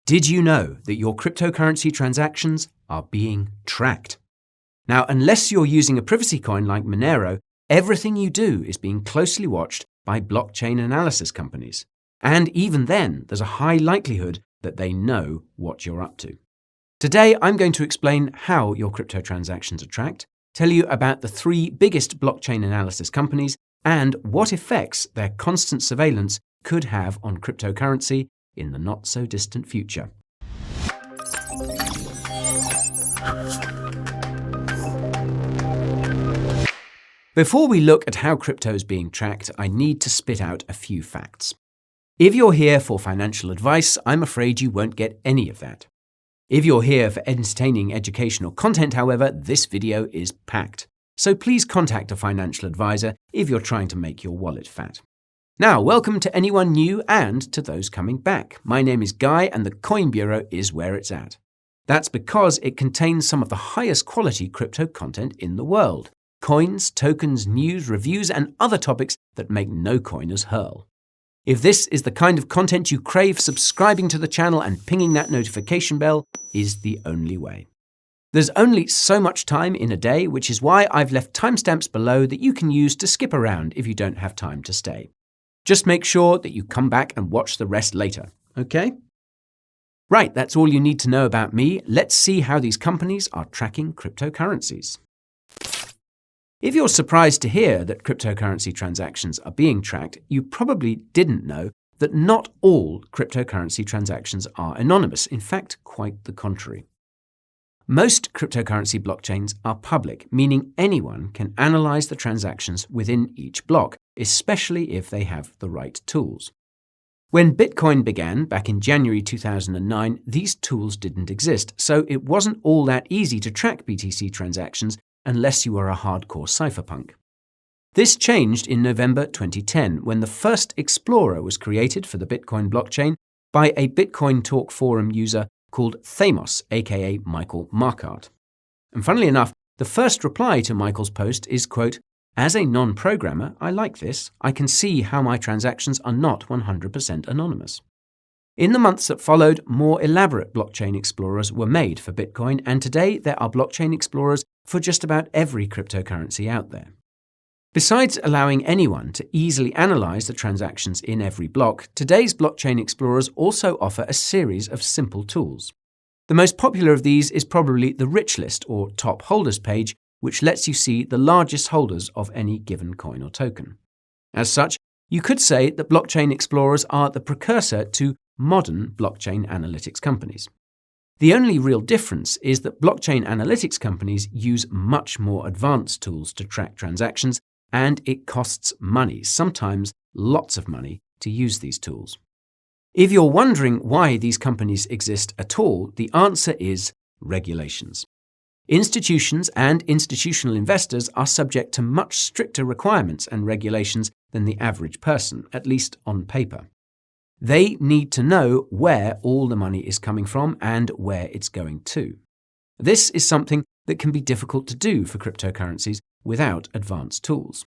Did you know that your cryptocurrency transactions are being tracked? Now, unless you're using a privacy coin like Monero, everything you do is being closely watched by blockchain analysis companies. And even then, there's a high likelihood that they know what you're up to. Today, I'm going to explain how your crypto transactions are tracked, tell you about the 3 biggest blockchain analysis companies, and what effects their constant surveillance could have on cryptocurrency in the not-so-distant future. Before we look at how crypto is being tracked, I need to spit out a few facts. If you're here for financial advice, I'm afraid you won't get any of that. If you're here for entertaining educational content, however, this video is packed. So please contact a financial advisor if you're trying to make your wallet fat. Now, welcome to anyone new and to those coming back. My name is Guy and the Coin Bureau is where it's at. That's because it contains some of the highest quality crypto content in the world. Coins, tokens, news, reviews, and other topics that make no coiners hurl. If this is the kind of content you crave, subscribing to the channel and pinging that notification bell is the only way. There's only so much time in a day, which is why I've left timestamps below that you can use to skip around if you don't have time to stay. Just make sure that you come back and watch the rest later, okay? Right, that's all you need to know about me. Let's see how these companies are tracking cryptocurrencies. If you're surprised to hear that cryptocurrency transactions are being tracked, you probably didn't know that not all cryptocurrency transactions are anonymous. In fact, quite the contrary. Most cryptocurrency blockchains are public, meaning anyone can analyze the transactions within each block, especially if they have the right tools. When Bitcoin began back in January 2009, these tools didn't exist, so it wasn't all that easy to track BTC transactions unless you were a hardcore cypherpunk. This changed in November 2010 when the first explorer was created for the Bitcoin blockchain by a Bitcoin Talk forum user called Thamos, aka Michael Markart. And funnily enough, the first reply to Michael's post is, quote, "As a non-programmer, I like this. I can see how my transactions are not 100% anonymous." In the months that followed, more elaborate blockchain explorers were made for Bitcoin, and today there are blockchain explorers for just about every cryptocurrency out there. Besides allowing anyone to easily analyze the transactions in every block, today's blockchain explorers also offer a series of simple tools. The most popular of these is probably the rich list or top holders page, which lets you see the largest holders of any given coin or token. As such, you could say that blockchain explorers are the precursor to modern blockchain analytics companies. The only real difference is that blockchain analytics companies use much more advanced tools to track transactions, and it costs money, sometimes lots of money, to use these tools. If you're wondering why these companies exist at all, the answer is regulations. Institutions and institutional investors are subject to much stricter requirements and regulations than the average person, at least on paper. They need to know where all the money is coming from and where it's going to. This is something that can be difficult to do for cryptocurrencies without advanced tools.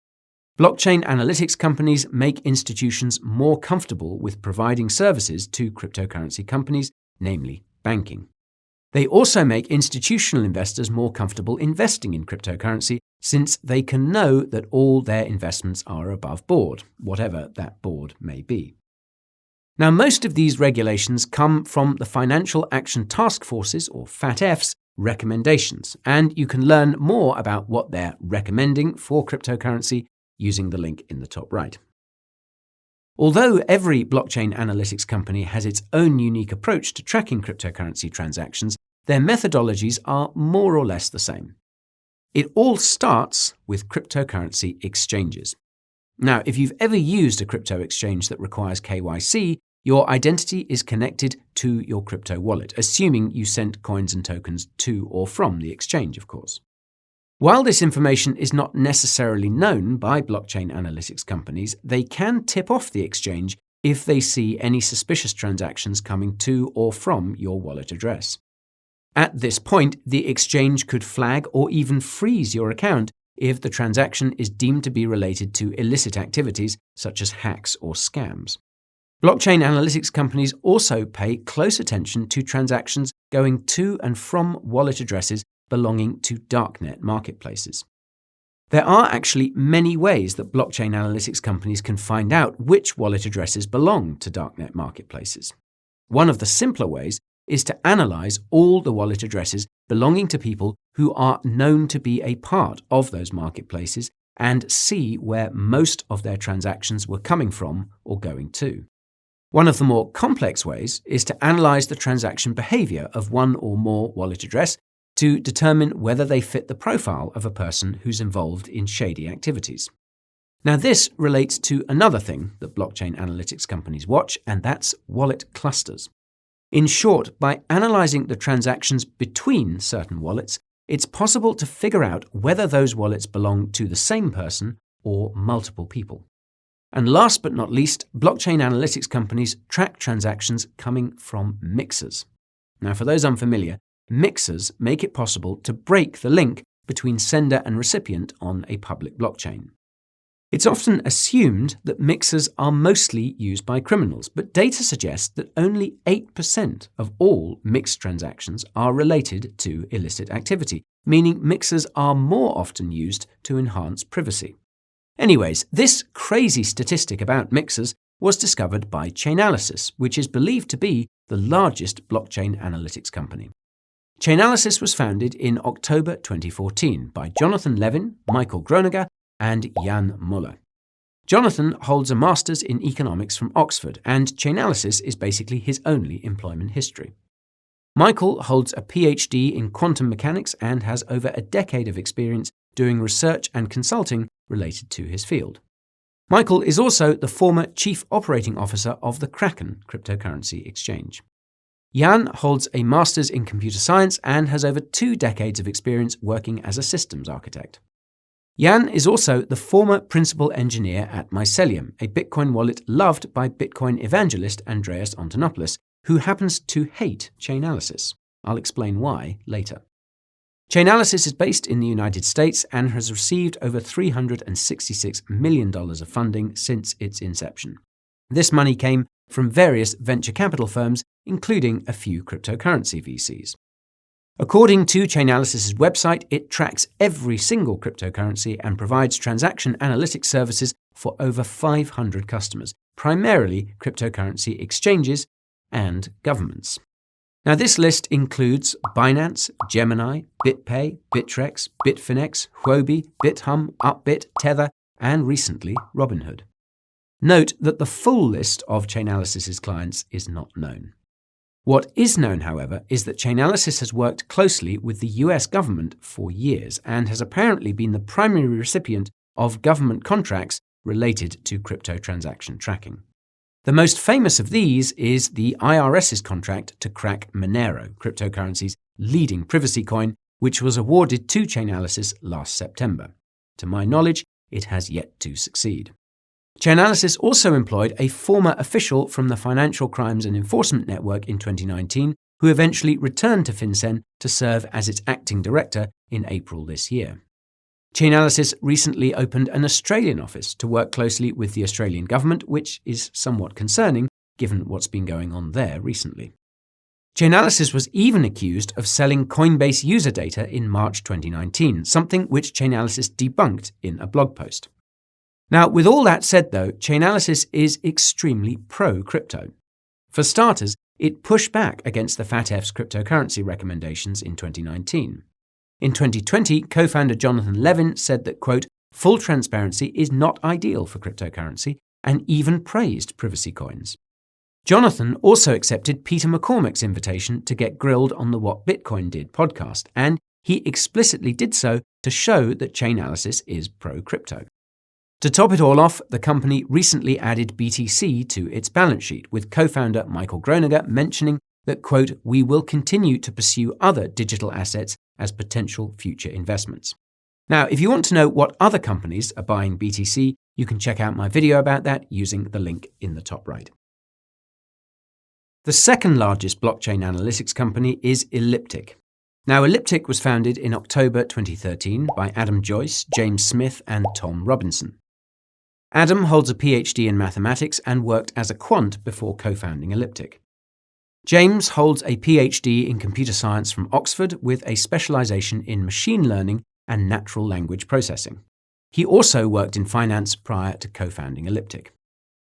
Blockchain analytics companies make institutions more comfortable with providing services to cryptocurrency companies, namely banking. They also make institutional investors more comfortable investing in cryptocurrency since they can know that all their investments are above board, whatever that board may be. Now, most of these regulations come from the Financial Action Task Force's, or FATF's, recommendations, and you can learn more about what they're recommending for cryptocurrency using the link in the top right. Although every blockchain analytics company has its own unique approach to tracking cryptocurrency transactions, their methodologies are more or less the same. It all starts with cryptocurrency exchanges. Now, if you've ever used a crypto exchange that requires KYC, your identity is connected to your crypto wallet, assuming you sent coins and tokens to or from the exchange, of course. While this information is not necessarily known by blockchain analytics companies, they can tip off the exchange if they see any suspicious transactions coming to or from your wallet address. At this point, the exchange could flag or even freeze your account if the transaction is deemed to be related to illicit activities such as hacks or scams. Blockchain analytics companies also pay close attention to transactions going to and from wallet addresses belonging to darknet marketplaces. There are actually many ways that blockchain analytics companies can find out which wallet addresses belong to darknet marketplaces. One of the simpler ways is to analyze all the wallet addresses belonging to people who are known to be a part of those marketplaces and see where most of their transactions were coming from or going to. One of the more complex ways is to analyze the transaction behavior of one or more wallet address to determine whether they fit the profile of a person who's involved in shady activities. Now, this relates to another thing that blockchain analytics companies watch, and that's wallet clusters. In short, by analyzing the transactions between certain wallets, it's possible to figure out whether those wallets belong to the same person or multiple people. And last but not least, blockchain analytics companies track transactions coming from mixers. Now, for those unfamiliar, mixers make it possible to break the link between sender and recipient on a public blockchain. It's often assumed that mixers are mostly used by criminals, but data suggests that only 8% of all mixed transactions are related to illicit activity, meaning mixers are more often used to enhance privacy. Anyways, this crazy statistic about mixers was discovered by Chainalysis, which is believed to be the largest blockchain analytics company. Chainalysis was founded in October 2014 by Jonathan Levin, Michael Groninger, and Jan Muller. Jonathan holds a master's in economics from Oxford, and Chainalysis is basically his only employment history. Michael holds a PhD in quantum mechanics and has over a decade of experience doing research and consulting related to his field. Michael is also the former Chief Operating Officer of the Kraken cryptocurrency exchange. Jan holds a master's in computer science and has over 2 decades of experience working as a systems architect. Jan is also the former principal engineer at Mycelium, a Bitcoin wallet loved by Bitcoin evangelist Andreas Antonopoulos, who happens to hate Chainalysis. I'll explain why later. Chainalysis is based in the United States and has received over $366 million of funding since its inception. This money came from various venture capital firms, including a few cryptocurrency VCs. According to Chainalysis's website, it tracks every single cryptocurrency and provides transaction analytics services for over 500 customers, primarily cryptocurrency exchanges and governments. Now, this list includes Binance, Gemini, BitPay, Bittrex, Bitfinex, Huobi, BitHum, Upbit, Tether, and recently Robinhood. Note that the full list of Chainalysis's clients is not known. What is known, however, is that Chainalysis has worked closely with the US government for years and has apparently been the primary recipient of government contracts related to crypto transaction tracking. The most famous of these is the IRS's contract to crack Monero, cryptocurrency's leading privacy coin, which was awarded to Chainalysis last September. To my knowledge, it has yet to succeed. Chainalysis also employed a former official from the Financial Crimes and Enforcement Network in 2019, who eventually returned to FinCEN to serve as its acting director in April this year. Chainalysis recently opened an Australian office to work closely with the Australian government, which is somewhat concerning given what's been going on there recently. Chainalysis was even accused of selling Coinbase user data in March 2019, something which Chainalysis debunked in a blog post. Now, with all that said though, Chainalysis is extremely pro-crypto. For starters, it pushed back against the FATF's cryptocurrency recommendations in 2019. In 2020, co-founder Jonathan Levin said that, quote, full transparency is not ideal for cryptocurrency, and even praised privacy coins. Jonathan also accepted Peter McCormack's invitation to get grilled on the What Bitcoin Did podcast, and he explicitly did so to show that Chainalysis is pro-crypto. To top it all off, the company recently added BTC to its balance sheet, with co-founder Michael Groninger mentioning that, quote, we will continue to pursue other digital assets as potential future investments. Now, if you want to know what other companies are buying BTC, you can check out my video about that using the link in the top right. The second largest blockchain analytics company is Elliptic. Now, Elliptic was founded in October 2013 by Adam Joyce, James Smith, and Tom Robinson. Adam holds a PhD in mathematics and worked as a quant before co-founding Elliptic. James holds a PhD in computer science from Oxford with a specialization in machine learning and natural language processing. He also worked in finance prior to co-founding Elliptic.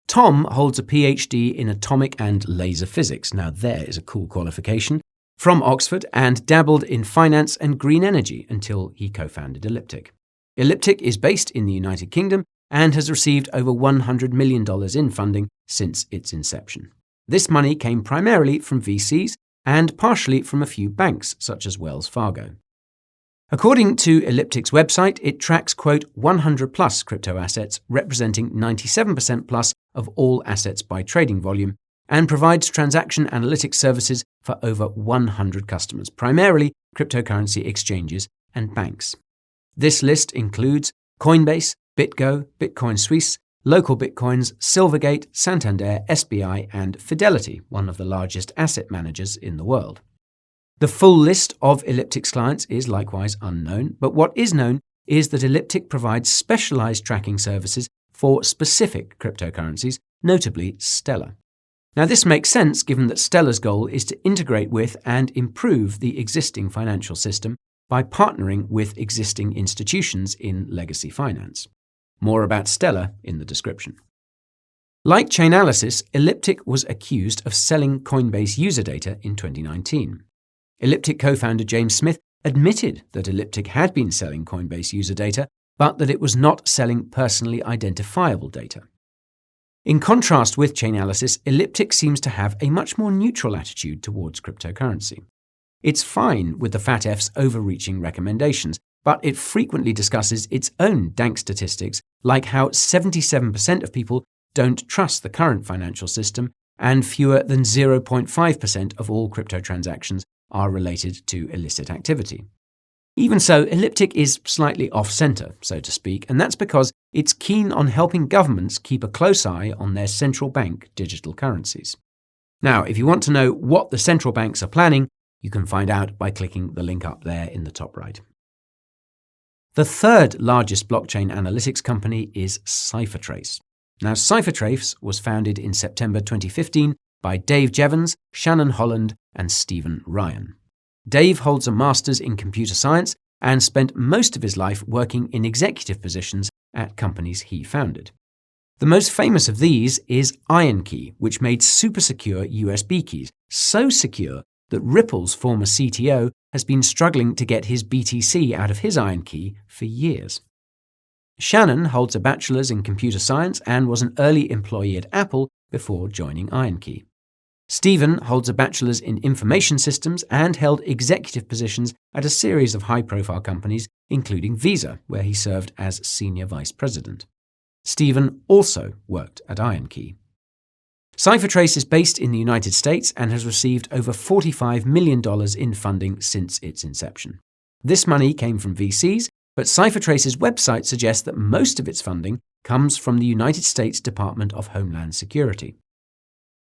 Tom holds a PhD in atomic and laser physics, now there is a cool qualification, from Oxford and dabbled in finance and green energy until he co-founded Elliptic. Elliptic is based in the United Kingdom and has received over $100 million in funding since its inception. This money came primarily from VCs and partially from a few banks, such as Wells Fargo. According to Elliptic's website, it tracks, quote, 100 plus crypto assets, representing 97% plus of all assets by trading volume, and provides transaction analytics services for over 100 customers, primarily cryptocurrency exchanges and banks. This list includes Coinbase, BitGo, Bitcoin Suisse, Local Bitcoins, Silvergate, Santander, SBI, and Fidelity, one of the largest asset managers in the world. The full list of Elliptic's clients is likewise unknown, but what is known is that Elliptic provides specialized tracking services for specific cryptocurrencies, notably Stellar. Now, this makes sense given that Stellar's goal is to integrate with and improve the existing financial system by partnering with existing institutions in legacy finance. More about Stellar in the description. Like Chainalysis, Elliptic was accused of selling Coinbase user data in 2019. Elliptic co-founder James Smith admitted that Elliptic had been selling Coinbase user data, but that it was not selling personally identifiable data. In contrast with Chainalysis, Elliptic seems to have a much more neutral attitude towards cryptocurrency. It's fine with the FATF's overreaching recommendations, but it frequently discusses its own dank statistics, like how 77% of people don't trust the current financial system, and fewer than 0.5% of all crypto transactions are related to illicit activity. Even so, Elliptic is slightly off-center, so to speak, and that's because it's keen on helping governments keep a close eye on their central bank digital currencies. Now, if you want to know what the central banks are planning, you can find out by clicking the link up there in the top right. The third largest blockchain analytics company is Ciphertrace. Now, Ciphertrace was founded in September 2015 by Dave Jevons, Shannon Holland, and Stephen Ryan. Dave holds a master's in computer science and spent most of his life working in executive positions at companies he founded. The most famous of these is IronKey, which made super secure USB keys, so secure that Ripple's former CTO has been struggling to get his BTC out of his IronKey for years. Shannon holds a bachelor's in computer science and was an early employee at Apple before joining IronKey. Stephen holds a bachelor's in information systems and held executive positions at a series of high-profile companies, including Visa, where he served as senior vice president. Stephen also worked at IronKey. Ciphertrace is based in the United States and has received over $45 million in funding since its inception. This money came from VCs, but Ciphertrace's website suggests that most of its funding comes from the United States Department of Homeland Security.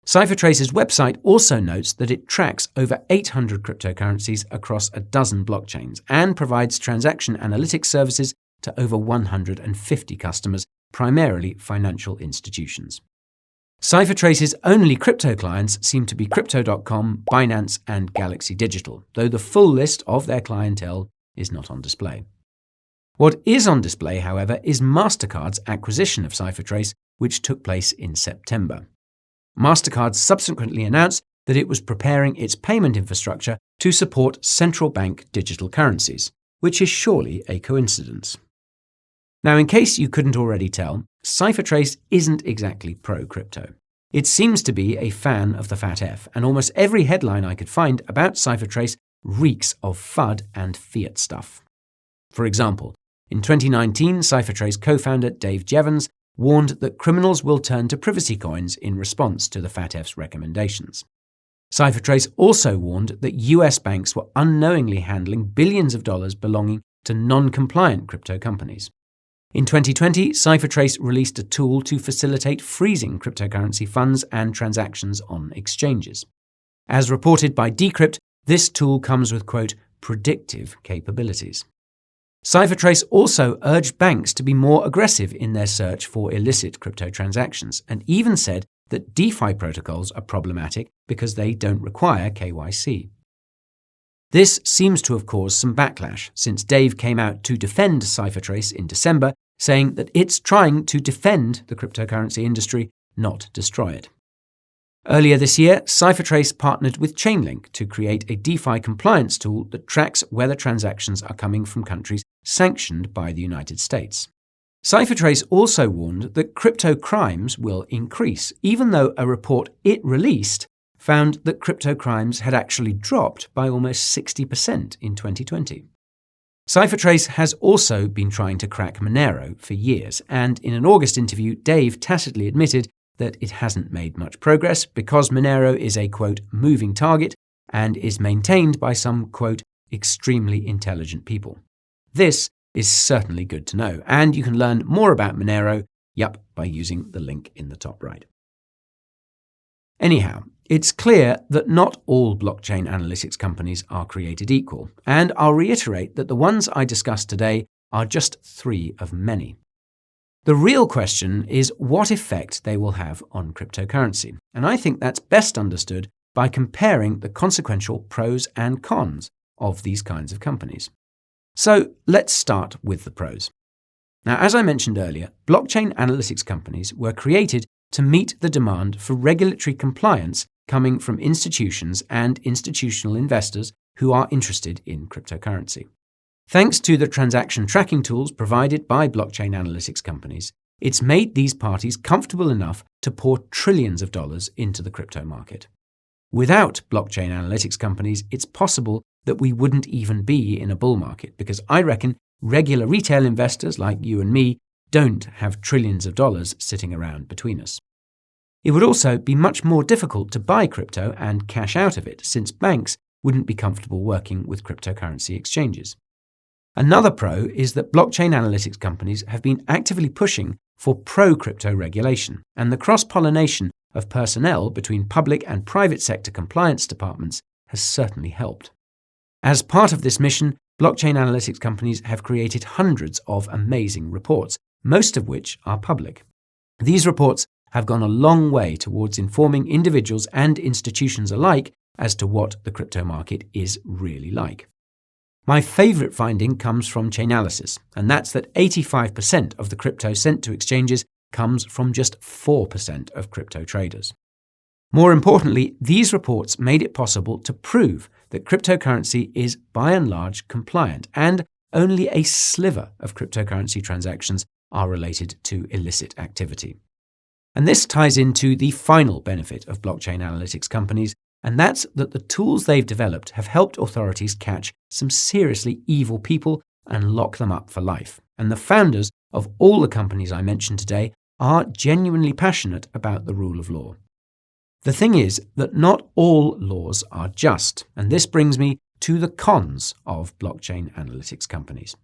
Ciphertrace's website also notes that it tracks over 800 cryptocurrencies across a dozen blockchains and provides transaction analytics services to over 150 customers, primarily financial institutions. Ciphertrace's only crypto clients seem to be Crypto.com, Binance, and Galaxy Digital, though the full list of their clientele is not on display. What is on display, however, is MasterCard's acquisition of Ciphertrace, which took place in September. MasterCard subsequently announced that it was preparing its payment infrastructure to support central bank digital currencies, which is surely a coincidence. Now, in case you couldn't already tell, Ciphertrace isn't exactly pro-crypto. It seems to be a fan of the FATF, and almost every headline I could find about Ciphertrace reeks of FUD and fiat stuff. For example, in 2019, Ciphertrace co-founder Dave Jevons warned that criminals will turn to privacy coins in response to the FATF's recommendations. Ciphertrace also warned that US banks were unknowingly handling billions of dollars belonging to non-compliant crypto companies. In 2020, Ciphertrace released a tool to facilitate freezing cryptocurrency funds and transactions on exchanges. As reported by Decrypt, this tool comes with, quote, predictive capabilities. Ciphertrace also urged banks to be more aggressive in their search for illicit crypto transactions, and even said that DeFi protocols are problematic because they don't require KYC. This seems to have caused some backlash, since Dave came out to defend Ciphertrace in December, saying that it's trying to defend the cryptocurrency industry, not destroy it. Earlier this year, Ciphertrace partnered with Chainlink to create a DeFi compliance tool that tracks whether transactions are coming from countries sanctioned by the United States. Ciphertrace also warned that crypto crimes will increase, even though a report it released found that crypto crimes had actually dropped by almost 60% in 2020. Ciphertrace has also been trying to crack Monero for years, and in an August interview, Dave tacitly admitted that it hasn't made much progress because Monero is a, quote, moving target and is maintained by some, quote, extremely intelligent people. This is certainly good to know, and you can learn more about Monero, by using the link in the top right. Anyhow, it's clear that not all blockchain analytics companies are created equal, and I'll reiterate that the ones I discussed today are just 3 of many. The real question is what effect they will have on cryptocurrency, and I think that's best understood by comparing the consequential pros and cons of these kinds of companies. So let's start with the pros. Now, as I mentioned earlier, blockchain analytics companies were created to meet the demand for regulatory compliance coming from institutions and institutional investors who are interested in cryptocurrency. Thanks to the transaction tracking tools provided by blockchain analytics companies, it's made these parties comfortable enough to pour trillions of dollars into the crypto market. Without blockchain analytics companies, it's possible that we wouldn't even be in a bull market, because I reckon regular retail investors like you and me don't have trillions of dollars sitting around between us. It would also be much more difficult to buy crypto and cash out of it, since banks wouldn't be comfortable working with cryptocurrency exchanges. Another pro is that blockchain analytics companies have been actively pushing for pro-crypto regulation, and the cross-pollination of personnel between public and private sector compliance departments has certainly helped. As part of this mission, blockchain analytics companies have created hundreds of amazing reports, most of which are public. These reports have gone a long way towards informing individuals and institutions alike as to what the crypto market is really like. My favourite finding comes from Chainalysis, and that's that 85% of the crypto sent to exchanges comes from just 4% of crypto traders. More importantly, these reports made it possible to prove that cryptocurrency is by and large compliant, and only a sliver of cryptocurrency transactions are related to illicit activity. And this ties into the final benefit of blockchain analytics companies, and that's that the tools they've developed have helped authorities catch some seriously evil people and lock them up for life. And the founders of all the companies I mentioned today are genuinely passionate about the rule of law. The thing is that not all laws are just, and this brings me to the cons of blockchain analytics companies.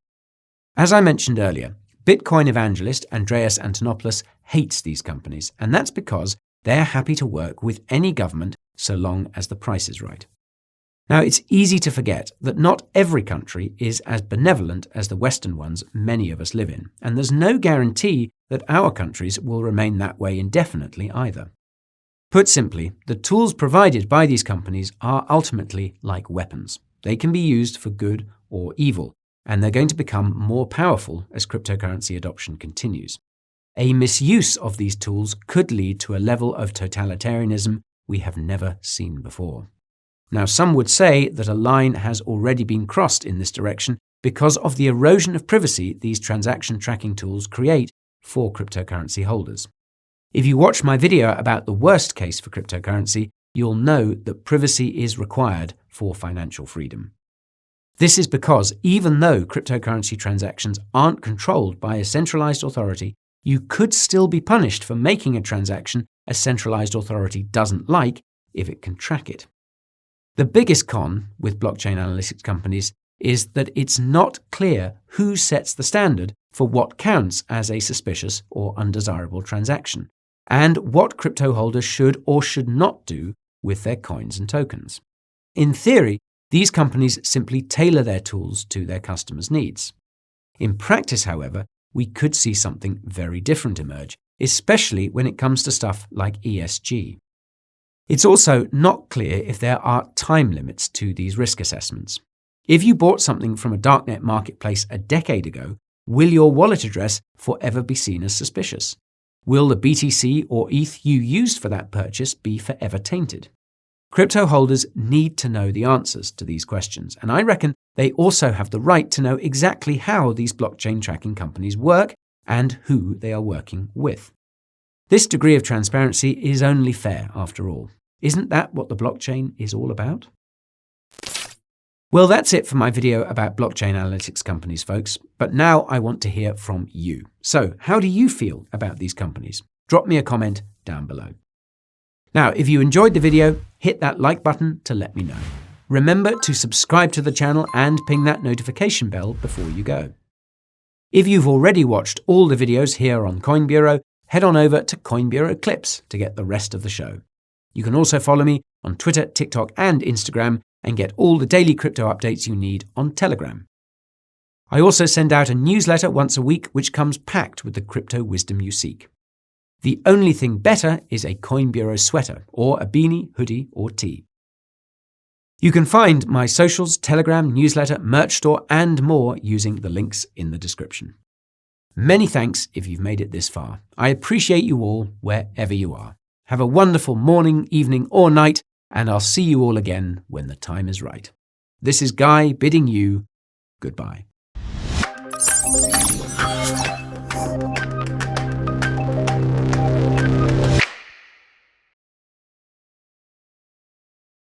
As I mentioned earlier, Bitcoin evangelist Andreas Antonopoulos hates these companies, and that's because they're happy to work with any government so long as the price is right. Now, it's easy to forget that not every country is as benevolent as the Western ones many of us live in, and there's no guarantee that our countries will remain that way indefinitely either. Put simply, the tools provided by these companies are ultimately like weapons. They can be used for good or evil, and they're going to become more powerful as cryptocurrency adoption continues. A misuse of these tools could lead to a level of totalitarianism we have never seen before. Now, some would say that a line has already been crossed in this direction because of the erosion of privacy these transaction tracking tools create for cryptocurrency holders. If you watch my video about the worst case for cryptocurrency, you'll know that privacy is required for financial freedom. This is because even though cryptocurrency transactions aren't controlled by a centralized authority, you could still be punished for making a transaction a centralized authority doesn't like if it can track it. The biggest con with blockchain analytics companies is that it's not clear who sets the standard for what counts as a suspicious or undesirable transaction, and what crypto holders should or should not do with their coins and tokens. In theory, these companies simply tailor their tools to their customers' needs. In practice, however, we could see something very different emerge, especially when it comes to stuff like ESG. It's also not clear if there are time limits to these risk assessments. If you bought something from a darknet marketplace a decade ago, will your wallet address forever be seen as suspicious? Will the BTC or ETH you used for that purchase be forever tainted? Crypto holders need to know the answers to these questions, and I reckon they also have the right to know exactly how these blockchain tracking companies work and who they are working with. This degree of transparency is only fair, after all. Isn't that what the blockchain is all about? Well, that's it for my video about blockchain analytics companies, folks. But now I want to hear from you. So, how do you feel about these companies? Drop me a comment down below. Now, if you enjoyed the video, hit that like button to let me know. Remember to subscribe to the channel and ping that notification bell before you go. If you've already watched all the videos here on Coin Bureau, head on over to Coin Bureau Clips to get the rest of the show. You can also follow me on Twitter, TikTok, and Instagram and get all the daily crypto updates you need on Telegram. I also send out a newsletter once a week which comes packed with the crypto wisdom you seek. The only thing better is a Coin Bureau sweater or a beanie, hoodie, or tee. You can find my socials, Telegram, newsletter, merch store, and more using the links in the description. Many thanks if you've made it this far. I appreciate you all wherever you are. Have a wonderful morning, evening, or night, and I'll see you all again when the time is right. This is Guy bidding you goodbye.